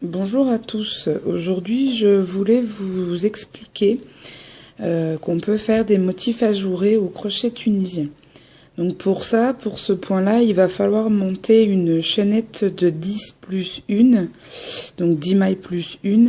Bonjour à tous. Aujourd'hui, je voulais vous expliquer qu'on peut faire des motifs ajourés au crochet tunisien. Donc pour ça, pour ce point-là, il va falloir monter une chaînette de 10 plus 1, donc 10 mailles plus 1.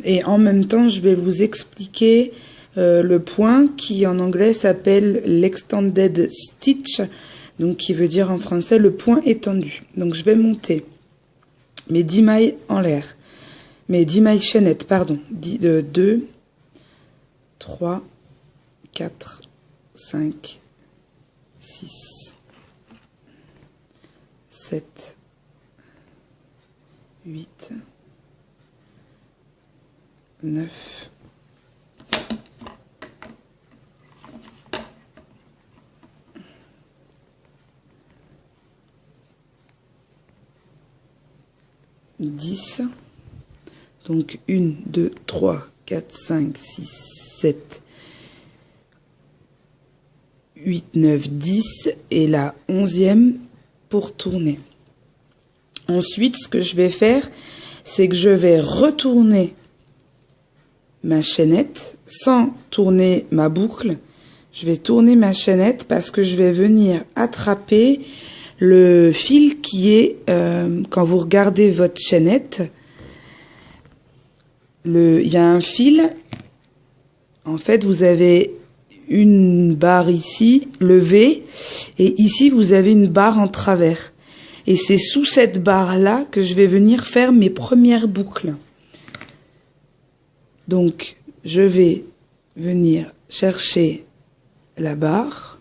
Et en même temps, je vais vous expliquer le point qui en anglais s'appelle l'extended stitch, donc qui veut dire en français le point étendu. Donc je vais monter mes 10 mailles en l'air, mes 10 mailles chaînettes, pardon, de 2, 3, 4, 5, 6, 7, 8, 9, 10, donc 1, 2, 3, 4, 5, 6, 7, 8, 9, 10 et la 11e pour tourner. Ensuite, ce que je vais faire, c'est que je vais retourner ma chaînette sans tourner ma boucle. Je vais tourner ma chaînette parce que je vais venir attraper le fil qui est, quand vous regardez votre chaînette, il y a un fil, en fait vous avez une barre ici, levée, et ici vous avez une barre en travers. Et c'est sous cette barre-là que je vais venir faire mes premières boucles. Donc, je vais venir chercher la barre.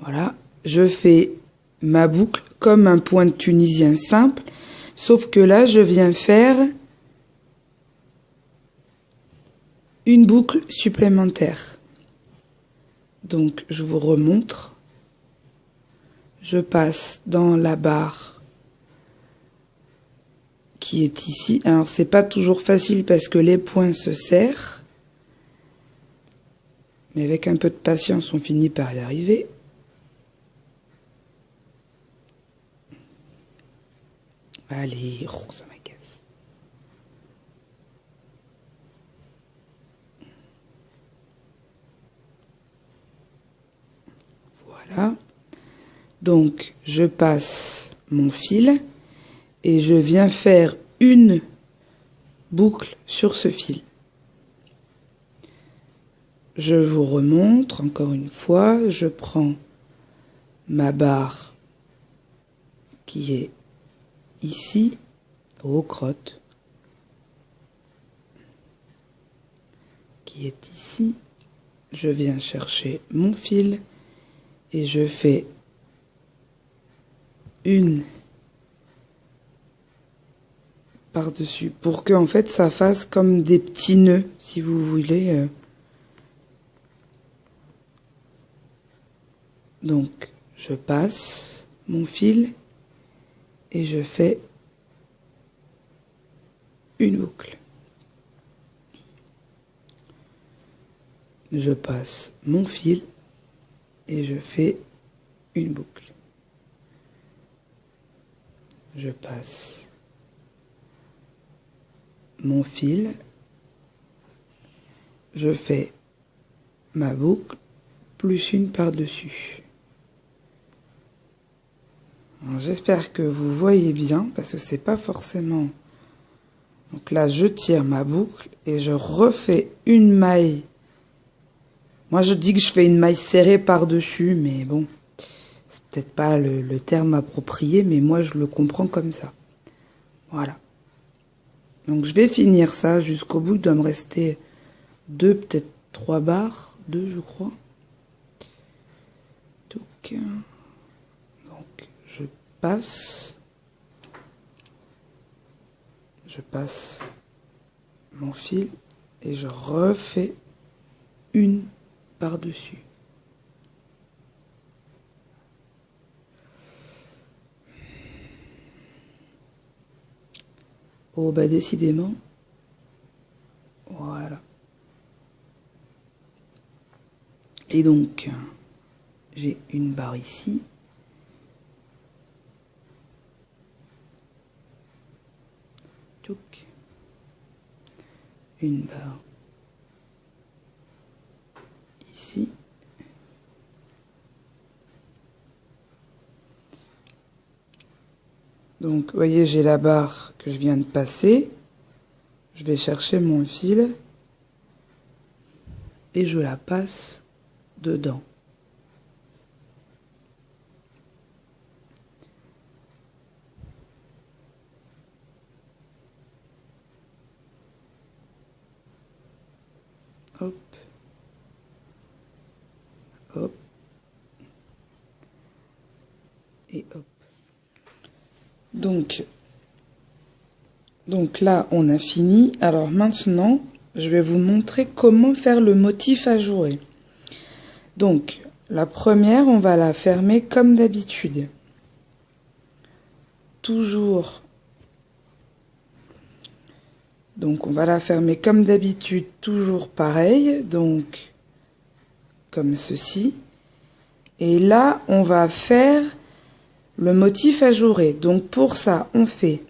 Voilà, je fais ma boucle comme un point de tunisien simple, sauf que là, je viens faire une boucle supplémentaire. Donc, je vous remontre. Je passe dans la barre qui est ici. Alors, c'est pas toujours facile parce que les points se serrent. Mais avec un peu de patience, on finit par y arriver. Allez, oh, ça m'agace. Voilà. Donc, je passe mon fil et je viens faire une boucle sur ce fil. Je vous remontre encore une fois. Je prends ma barre qui est ici, aux crottes, qui est ici. Je viens chercher mon fil et je fais une par-dessus pour que en fait ça fasse comme des petits nœuds, si vous voulez. Donc je passe mon fil et je fais une boucle. Je passe mon fil et je fais une boucle. Je passe mon fil, je fais ma boucle plus une par-dessus. J'espère que vous voyez bien parce que c'est pas forcément. Donc là, je tire ma boucle et je refais une maille. Moi, je dis que je fais une maille serrée par-dessus, mais bon, c'est peut-être pas le terme approprié, mais moi, je le comprends comme ça. Voilà. Donc, je vais finir ça jusqu'au bout. Il doit me rester 2, peut-être 3 barres. 2, je crois. Donc, je passe mon fil et je refais une par-dessus. Oh bah décidément, voilà. Et donc, j'ai une barre ici. Une barre ici. Donc, vous voyez, j'ai la barre que je viens de passer. Je vais chercher mon fil et je la passe dedans. Hop. Hop. Et hop. Donc là, on a fini. Alors maintenant, je vais vous montrer comment faire le motif ajouré. Donc, la première, on va la fermer comme d'habitude. Toujours. Donc, on va la fermer comme d'habitude, toujours pareil. Donc, comme ceci. Et là, on va faire le motif ajouré. Donc, pour ça, on fait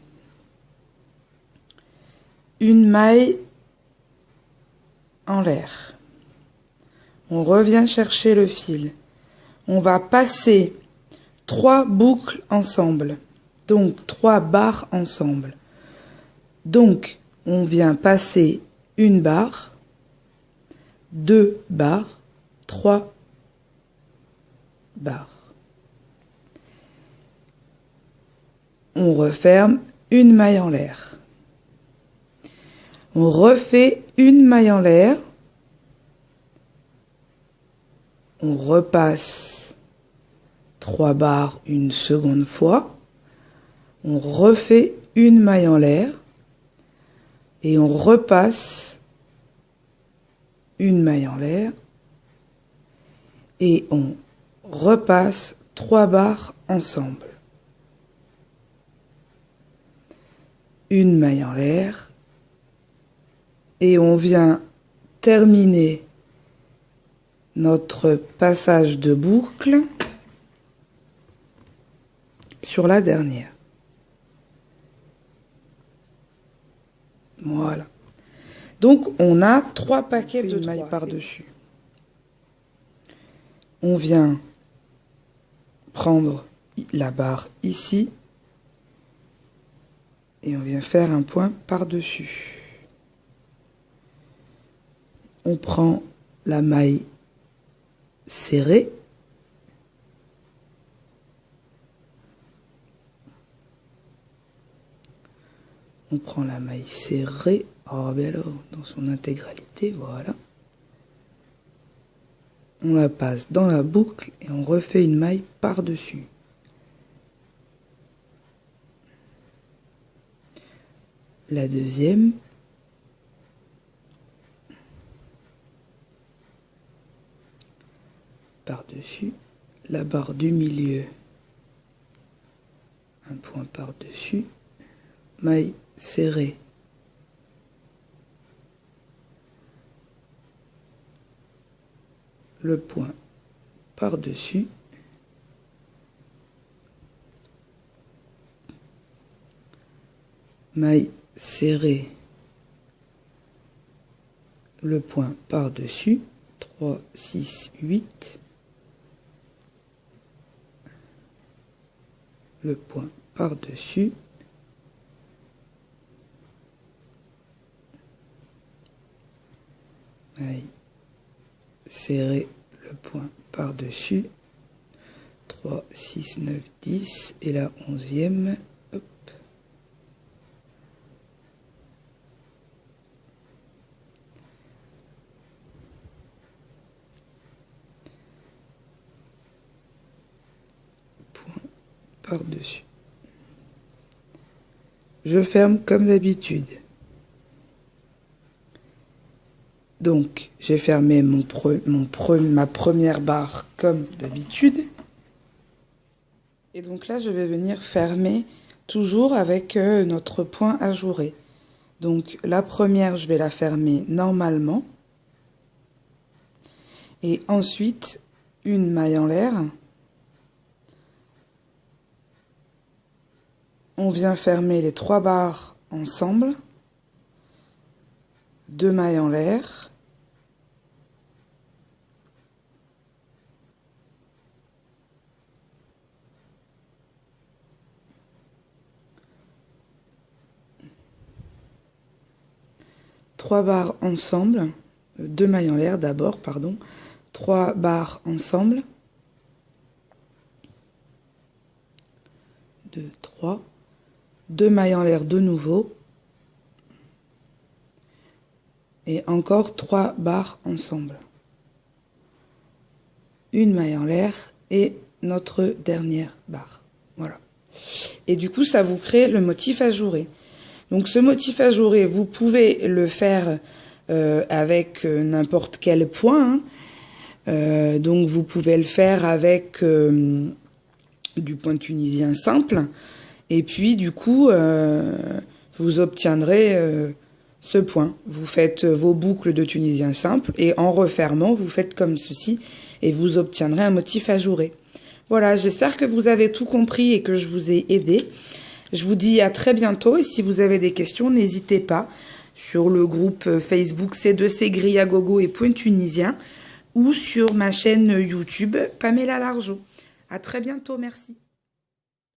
une maille en l'air. On revient chercher le fil. On va passer 3 boucles ensemble. Donc 3 barres ensemble. Donc on vient passer une barre, 2 barres, 3 barres. On referme une maille en l'air. On refait une maille en l'air. On repasse 3 barres une seconde fois. On refait une maille en l'air. Et on repasse une maille en l'air. Et on repasse 3 barres ensemble. Une maille en l'air. Et on vient terminer notre passage de boucle sur la dernière. Voilà. Donc, on a 3 paquets de mailles par-dessus. On vient prendre la barre ici et on vient faire un point par-dessus. On prend la maille serrée. On prend la maille serrée, oh ben alors, dans son intégralité, voilà. On la passe dans la boucle et on refait une maille par-dessus. La deuxième. Par-dessus, la barre du milieu, un point par-dessus, maille serrée, le point par-dessus, maille serrée, le point par-dessus, 3, 6, 8, le point par-dessus, maille serrée, le point par-dessus, 3, 6, 9, 10 et la 11e, hop. Point par-dessus. Je ferme comme d'habitude. Donc, j'ai fermé ma première barre comme d'habitude. Et donc là, je vais venir fermer toujours avec notre point ajouré. Donc, la première, je vais la fermer normalement. Et ensuite, une maille en l'air. On vient fermer les 3 barres ensemble, 2 mailles en l'air, trois barres ensemble, 2 mailles en l'air d'abord, pardon, 3 barres ensemble, 2, 3, 2 mailles en l'air de nouveau, et encore 3 barres ensemble, une maille en l'air et notre dernière barre. Voilà. Et du coup, ça vous crée le motif ajouré. Donc ce motif ajouré, vous pouvez le faire avec n'importe quel point. Donc vous pouvez le faire avec du point tunisien simple. Et puis du coup, vous obtiendrez ce point. Vous faites vos boucles de tunisien simple et en refermant, vous faites comme ceci et vous obtiendrez un motif ajouré. Voilà, j'espère que vous avez tout compris et que je vous ai aidé. Je vous dis à très bientôt et si vous avez des questions, n'hésitez pas sur le groupe Facebook C2C Grille à Gogo et Point Tunisien ou sur ma chaîne YouTube Pamela Largeau. À très bientôt, merci.